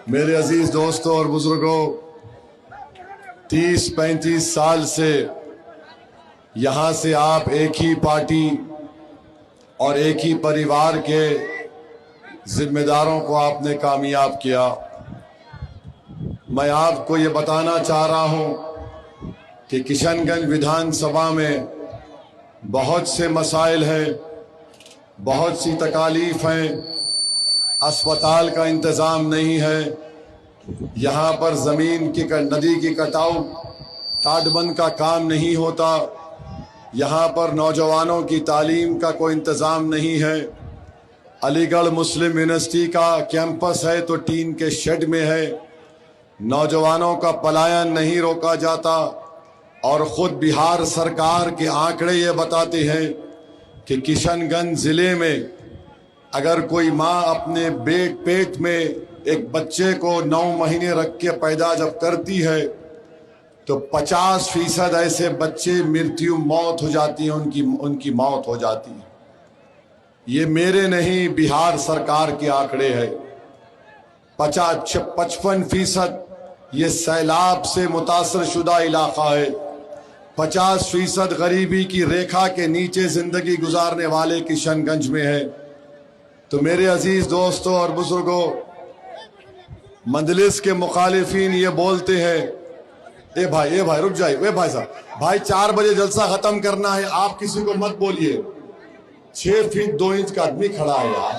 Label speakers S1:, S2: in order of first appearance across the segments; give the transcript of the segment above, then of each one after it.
S1: मेरे अजीज दोस्तों और बुजुर्गों, 30-35 साल से यहां से आप एक ही पार्टी और एक ही परिवार के जिम्मेदारों को आपने कामयाब किया। मैं आपको ये बताना चाह रहा हूं कि किशनगंज विधानसभा में बहुत से मसाइल हैं, बहुत सी तकालीफ हैं। अस्पताल का इंतज़ाम नहीं है, यहाँ पर ज़मीन की नदी की कटाव ताटबंद का काम नहीं होता, यहाँ पर नौजवानों की तालीम का कोई इंतज़ाम नहीं है। अलीगढ़ मुस्लिम यूनिवर्सिटी का कैंपस है तो टीन के शेड में है। नौजवानों का पलायन नहीं रोका जाता और ख़ुद बिहार सरकार के आंकड़े ये बताते हैं कि किशनगंज ज़िले में अगर कोई माँ अपने पेट में एक बच्चे को 9 महीने रख के पैदा जब करती है तो 50% ऐसे बच्चे मौत हो जाती है, उनकी मौत हो जाती है। ये मेरे नहीं, बिहार सरकार के आंकड़े हैं। 55% ये सैलाब से मुतासर शुदा इलाका है। 50% गरीबी की रेखा के नीचे जिंदगी गुजारने वाले किशनगंज में है। तो मेरे अजीज दोस्तों और बुजुर्गों, मजलिस के मुखालिफिन ये बोलते हैं, ए भाई रुक जाइए, वे भाई साहब, भाई 4 बजे जलसा खत्म करना है, आप किसी को मत बोलिए। 6 फीट 2 इंच का आदमी खड़ा है यार।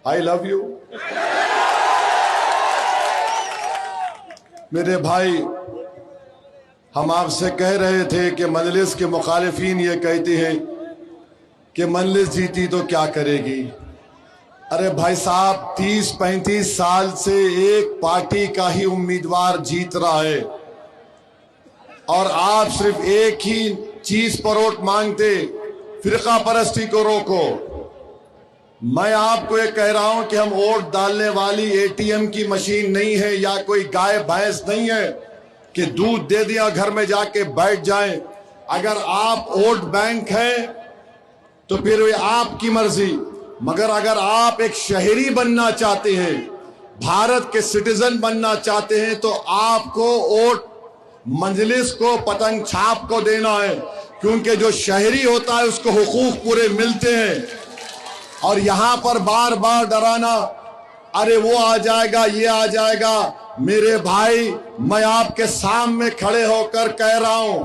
S1: I love you. मेरे भाई, हम आपसे कह रहे थे कि मजलिस के मुखालिफिन ये कहते हैं कि मजलिस जीती तो क्या करेगी। अरे भाई साहब, 30-35 साल से एक पार्टी का ही उम्मीदवार जीत रहा है और आप सिर्फ एक ही चीज पर वोट मांगते, फिरका परस्ती को रोको। मैं आपको ये कह रहा हूं कि हम वोट डालने वाली एटीएम की मशीन नहीं है या कोई गाय भैंस नहीं है कि दूध दे दिया घर में जाके बैठ जाएं। अगर आप वोट बैंक हैं तो फिर ये आपकी मर्जी, मगर अगर आप एक शहरी बनना चाहते हैं, भारत के सिटीजन बनना चाहते हैं, तो आपको वोट मजलिस को, पतंग छाप को देना है, क्योंकि जो शहरी होता है उसको हुकूक पूरे मिलते हैं। और यहां पर बार बार डराना, अरे वो आ जाएगा, ये आ जाएगा। मेरे भाई, मैं आपके सामने खड़े होकर कह रहा हूं,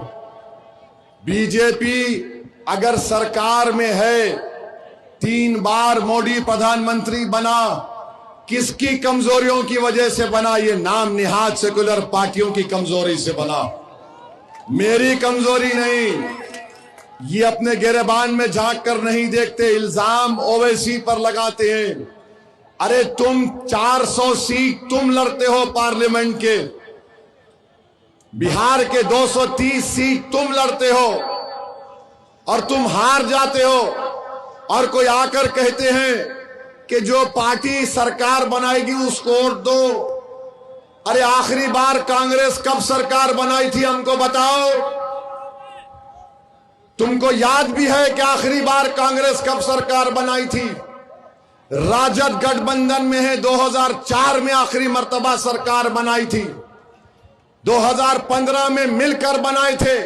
S1: बीजेपी अगर सरकार में है, 3 बार मोदी प्रधानमंत्री बना, किसकी कमजोरियों की वजह से बना? ये नाम निहाद सेकुलर पार्टियों की कमजोरी से बना, मेरी कमजोरी नहीं। ये अपने गिरबान में झांक कर नहीं देखते, इल्जाम ओवैसी पर लगाते हैं। अरे तुम 400 सीट तुम लड़ते हो पार्लियामेंट के, बिहार के 230 सीट तुम लड़ते हो और तुम हार जाते हो। और कोई आकर कहते हैं कि जो पार्टी सरकार बनाएगी उसको वोट दो। अरे आखिरी बार कांग्रेस कब सरकार बनाई थी, हमको बताओ। तुमको याद भी है कि आखिरी बार कांग्रेस कब सरकार बनाई थी? राजद गठबंधन में है, 2004 में आखिरी मर्तबा सरकार बनाई थी। 2015 में मिलकर बनाए थे।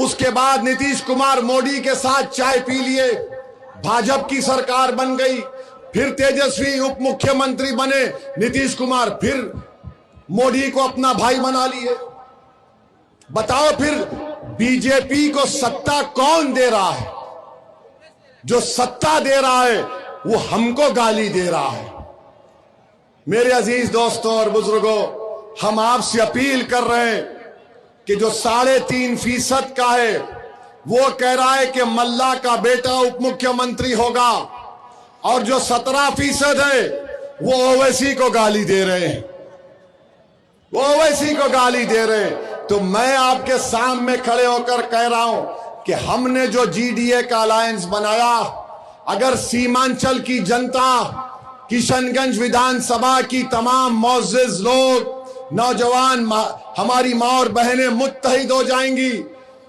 S1: उसके बाद नीतीश कुमार मोदी के साथ चाय पी लिए, भाजपा की सरकार बन गई। फिर तेजस्वी उप मुख्यमंत्री बने, नीतीश कुमार फिर मोदी को अपना भाई बना लिए। बताओ फिर बीजेपी को सत्ता कौन दे रहा है? जो सत्ता दे रहा है वो हमको गाली दे रहा है। मेरे अजीज दोस्तों और बुजुर्गों, हम आपसे अपील कर रहे हैं कि जो 3.5% का है वो कह रहा है कि मल्ला का बेटा उप मुख्यमंत्री होगा, और जो 17% है वो ओवैसी को गाली दे रहे हैं, वो ओवैसी को गाली दे रहे हैं। तो मैं आपके सामने खड़े होकर कह रहा हूं कि हमने जो जीडीए का अलायंस बनाया, अगर सीमांचल की जनता, किशनगंज विधानसभा की तमाम मोअज़्ज़िज़ लोग, नौजवान, हमारी माँ और बहनें मुत्तहिद हो जाएंगी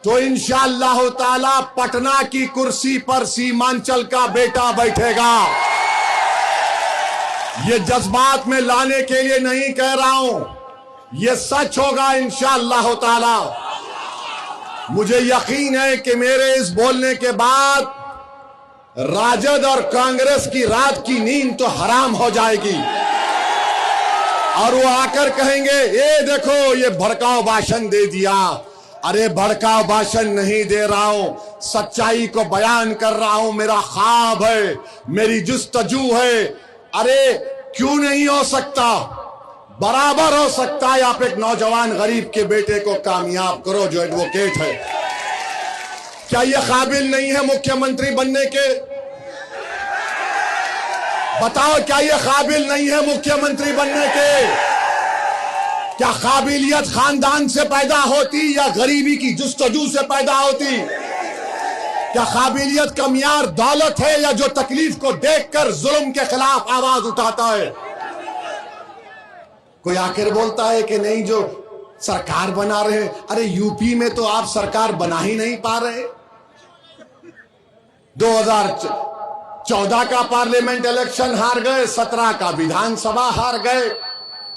S1: तो इंशाअल्लाह ताला पटना की कुर्सी पर सीमांचल का बेटा बैठेगा। ये जज्बात में लाने के लिए नहीं कह रहा हूं, ये सच होगा इंशाअल्लाह ताला। मुझे यकीन है कि मेरे इस बोलने के बाद राजद और कांग्रेस की रात की नींद तो हराम हो जाएगी और वो आकर कहेंगे ये देखो ये भड़काऊ भाषण दे दिया। अरे भड़काऊ भाषण नहीं दे रहा हूं, सच्चाई को बयान कर रहा हूं। मेरा ख्वाब है, मेरी जुस्तजू है। अरे क्यों नहीं हो सकता, बराबर हो सकता है। आप एक नौजवान गरीब के बेटे को कामयाब करो जो एडवोकेट है। क्या ये काबिल नहीं है मुख्यमंत्री बनने के? बताओ, क्या ये काबिल नहीं है मुख्यमंत्री बनने के? क्या काबिलियत खानदान से पैदा होती या गरीबी की जुस्तजू से पैदा होती? क्या काबिलियत का मियार दौलत है या जो तकलीफ को देखकर जुल्म के खिलाफ आवाज उठाता है? कोई आकर बोलता है कि नहीं जो सरकार बना रहे हैं। अरे यूपी में तो आप सरकार बना ही नहीं पा रहे। 2014 का पार्लियामेंट इलेक्शन हार गए, 17 का विधानसभा हार गए,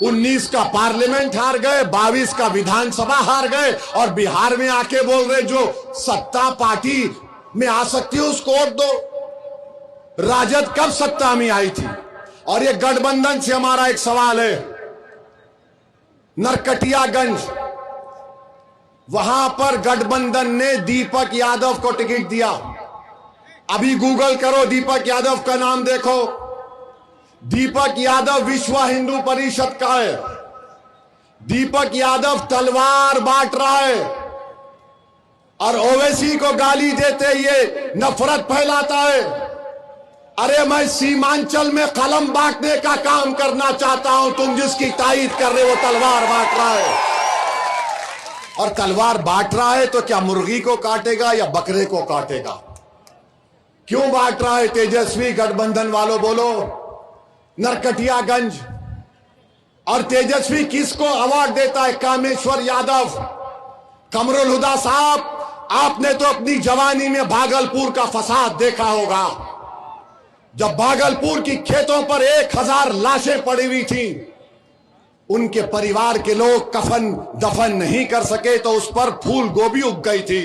S1: 19 का पार्लियामेंट हार गए, 22 का विधानसभा हार गए और बिहार में आके बोल रहे जो सत्ता पार्टी में आ सकती है उसको वोट दो। राजद कब सत्ता में आई थी? और ये गठबंधन से हमारा एक सवाल है। नरकटियागंज वहां पर गठबंधन ने दीपक यादव को टिकट दिया। अभी गूगल करो, दीपक यादव का नाम देखो। दीपक यादव विश्व हिंदू परिषद का है। दीपक यादव तलवार बांट रहा है और ओवैसी को गाली देते ये नफरत फैलाता है। अरे मैं सीमांचल में कलम बांटने का काम करना चाहता हूं, तुम जिसकी तारीफ कर रहे हो वो तलवार बांट रहा है। और तलवार बांट रहा है तो क्या मुर्गी को काटेगा या बकरे को काटेगा? क्यों बांट रहा है? तेजस्वी गठबंधन वालों बोलो। नरकटियागंज और तेजस्वी किसको अवार्ड देता है? कामेश्वर यादव। कमरुल हुदा साहब, आपने तो अपनी जवानी में भागलपुर का फसाद देखा होगा। जब भागलपुर की खेतों पर 1000 लाशें पड़ी हुई थी, उनके परिवार के लोग कफन दफन नहीं कर सके तो उस पर फूल गोभी उग गई थी।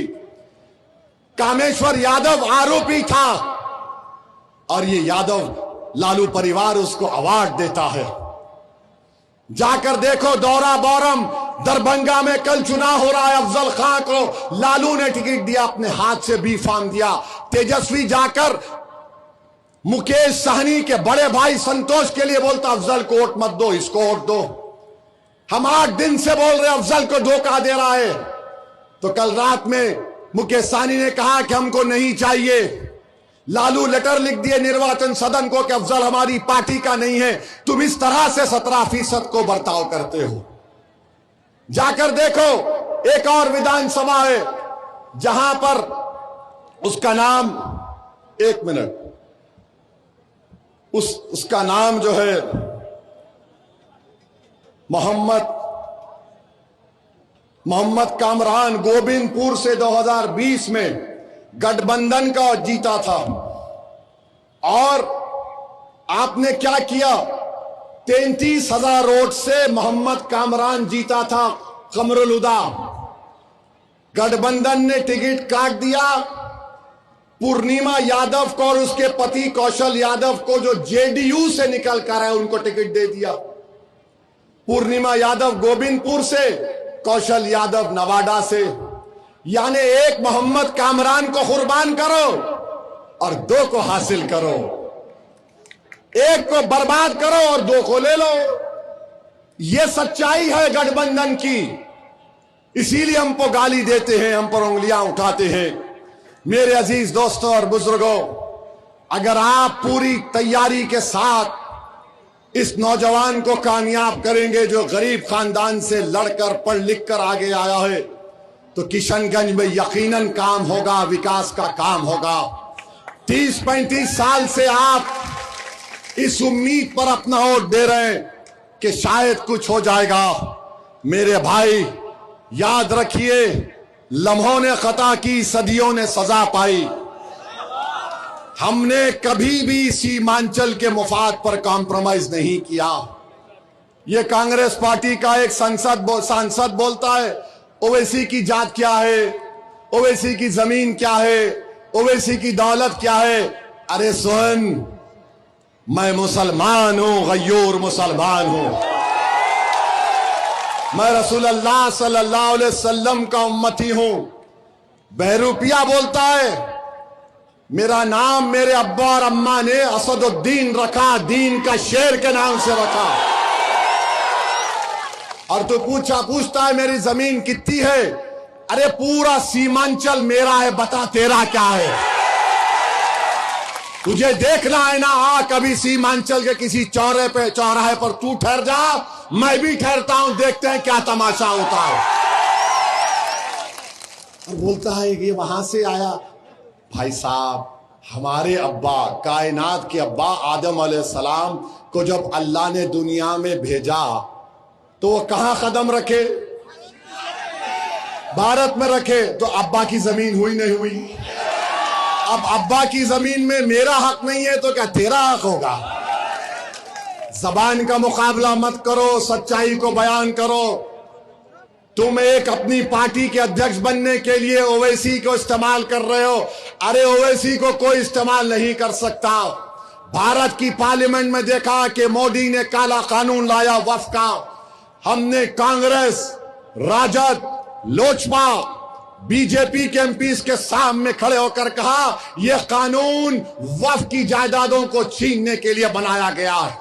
S1: कामेश्वर यादव आरोपी था और ये यादव लालू परिवार उसको अवार्ड देता है। जाकर देखो दौरा बोरम दरभंगा में कल चुनाव हो रहा है। अफजल खां को लालू ने टिकट दिया, अपने हाथ से बी फार्म दिया। तेजस्वी जाकर मुकेश सहनी के बड़े भाई संतोष के लिए बोलता अफजल को वोट मत दो, इसको वोट दो। हम 8 दिन से बोल रहे अफजल को धोखा दे रहा है। तो कल रात में मुकेश सहनी ने कहा कि हमको नहीं चाहिए। लालू लेटर लिख दिए निर्वाचन सदन को कि अफजल हमारी पार्टी का नहीं है। तुम इस तरह से 17% को बर्ताव करते हो। जाकर देखो एक और विधानसभा है जहां पर उसका नाम, एक मिनट, उसका नाम जो है मोहम्मद कामरान गोविंदपुर से 2020 में गठबंधन का जीता था। और आपने क्या किया? 33,000 वोट से मोहम्मद कामरान जीता था। कमरुल हुदा, गठबंधन ने टिकट काट दिया। पूर्णिमा यादव को और उसके पति कौशल यादव को जो जेडीयू से निकल कर है उनको टिकट दे दिया। पूर्णिमा यादव गोविंदपुर से, कौशल यादव नवादा से। यानी एक मोहम्मद कामरान को कुर्बान करो और 2 को हासिल करो। एक को बर्बाद करो और 2 को ले लो। यह सच्चाई है गठबंधन की। इसीलिए हमको गाली देते हैं, हम पर उंगलियां उठाते हैं। मेरे अजीज दोस्तों और बुजुर्गों, अगर आप पूरी तैयारी के साथ इस नौजवान को कामयाब करेंगे जो गरीब खानदान से लड़कर पढ़ लिख कर आगे आया है, तो किशनगंज में यकीनन काम होगा, विकास का काम होगा। 30-35 साल से आप इस उम्मीद पर अपना वोट दे रहे हैं कि शायद कुछ हो जाएगा। मेरे भाई याद रखिए, लम्हों ने खता की, सदियों ने सजा पाई। हमने कभी भी सीमांचल के मुफाद पर कॉम्प्रोमाइज नहीं किया। ये कांग्रेस पार्टी का एक सांसद बोलता है ओवैसी की जात क्या है, ओवैसी की जमीन क्या है, ओवैसी की दौलत क्या है। अरे सुन, मैं मुसलमान हूं, गयूर मुसलमान हूं। मैं रसूलुल्लाह सल्लल्लाहु अलैहि वसल्लम का उम्मती हूं। बहरूपिया बोलता है मेरा नाम मेरे अब्बा और अम्मा ने असदुद्दीन रखा, दीन का शेर के नाम से रखा। और तू पूछता है मेरी जमीन कितनी है। अरे पूरा सीमांचल मेरा है, बता तेरा क्या है। तुझे देखना है ना, आ कभी सीमांचल के किसी चौराहे पर तू ठहर जा, मैं भी ठहरता हूं, देखते हैं क्या तमाशा होता है। और बोलता है कि वहां से आया। भाई साहब, हमारे अब्बा, कायनात के अब्बा आदम अलैहिस्सलाम को जब अल्लाह ने दुनिया में भेजा तो वो कहां कदम रखे? भारत में रखे। तो अब्बा की जमीन हुई नहीं हुई? अब अब्बा की जमीन में मेरा हक नहीं है तो क्या तेरा हक होगा? जबान का मुकाबला मत करो, सच्चाई को बयान करो। तुम एक अपनी पार्टी के अध्यक्ष बनने के लिए ओवैसी को इस्तेमाल कर रहे हो। अरे ओवैसी को कोई इस्तेमाल नहीं कर सकता। भारत की पार्लियामेंट में देखा कि मोदी ने काला कानून लाया वक्फ का। हमने कांग्रेस, राजद, लोजपा, बीजेपी के एमपीज के सामने खड़े होकर कहा यह कानून वक्फ की जायदादों को छीनने के लिए बनाया गया है।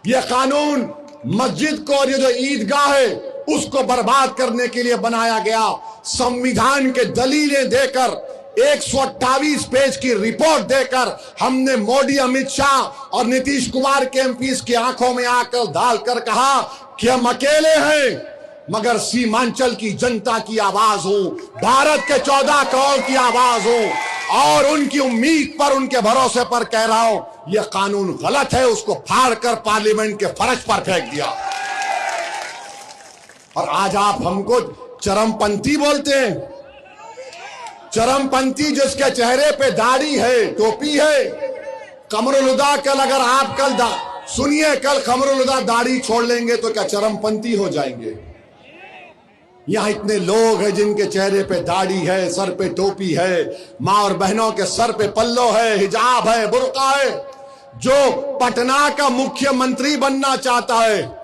S1: यह कानून मस्जिद को और ये जो ईदगाह है उसको बर्बाद करने के लिए बनाया गया। संविधान के दलीलें देकर 128 पेज की रिपोर्ट देकर हमने मोदी, अमित शाह और नीतीश कुमार के एमपीज की आंखों में आकर डालकर कहा कि हम अकेले हैं मगर सीमांचल की जनता की आवाज हूं, भारत के 14 करोड़ की आवाज हूं और उनकी उम्मीद पर, उनके भरोसे पर कह रहा हूं यह कानून गलत है। उसको फाड़कर पार्लियामेंट के फर्श पर फेंक दिया। और आज आप हमको चरमपंथी बोलते हैं। चरमपंथी जिसके चेहरे पे दाढ़ी है, टोपी है। कमरुल हुदा कल अगर आप सुनिए, कल कमरुल हुदा दाढ़ी छोड़ लेंगे तो क्या चरमपंथी हो जाएंगे? यहां इतने लोग हैं जिनके चेहरे पे दाढ़ी है, सर पे टोपी है, मां और बहनों के सर पे पल्लो है, हिजाब है, बुर्का है। जो पटना का मुख्यमंत्री बनना चाहता है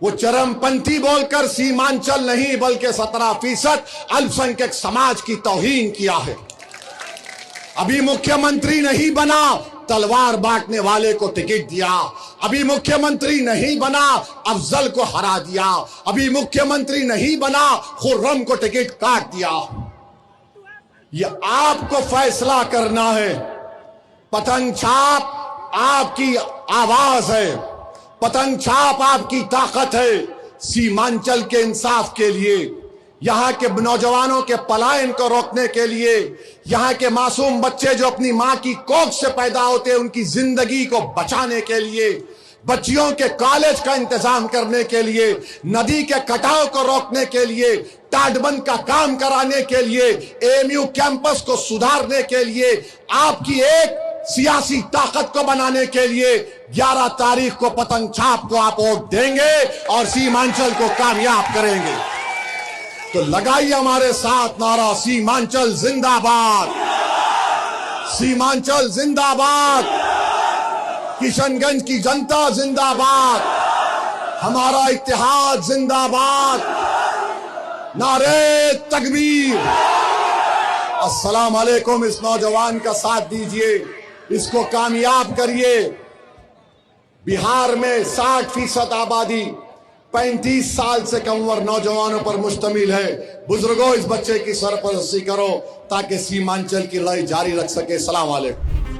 S1: वो चरमपंथी बोलकर सीमांचल नहीं बल्कि 17% अल्पसंख्यक समाज की तौहीन किया है। अभी मुख्यमंत्री नहीं बना, तलवार बांटने वाले को टिकट दिया। अभी मुख्यमंत्री नहीं बना, अफजल को हरा दिया। अभी मुख्यमंत्री नहीं बना, खुर्रम को टिकट काट दिया। यह आपको फैसला करना है। पतंग छाप आपकी आवाज है, पतंग छाप आपकी ताकत है। सीमांचल के इंसाफ के लिए, यहां के नौजवानों के पलायन को रोकने के लिए, यहां के मासूम बच्चे जो अपनी मां की कोख से पैदा होते हैं उनकी जिंदगी को बचाने के लिए, बच्चियों के कॉलेज का इंतजाम करने के लिए, नदी के कटाव को रोकने के लिए, टाटबंद का काम कराने के लिए, एएमयू कैंपस को सुधारने के लिए, आपकी एक सियासी ताकत को बनाने के लिए 11 तारीख को पतंग छाप को आप वोट देंगे और सीमांचल को कामयाब करेंगे। तो लगाइए हमारे साथ नारा, सीमांचल जिंदाबाद, सीमांचल जिंदाबाद, किशनगंज की जनता जिंदाबाद, हमारा इत्तेहाद जिंदाबाद, नारे तकबीर। अस्सलाम वालेकुम। इस नौजवान का साथ दीजिए, इसको कामयाब करिए। बिहार में 60% आबादी 35 साल से कम उम्र नौजवानों पर मुश्तमिल है। बुजुर्गों, इस बच्चे की सरपरस्ती करो ताकि सीमांचल की लड़ाई जारी रख सके। सलाम वालेकुम।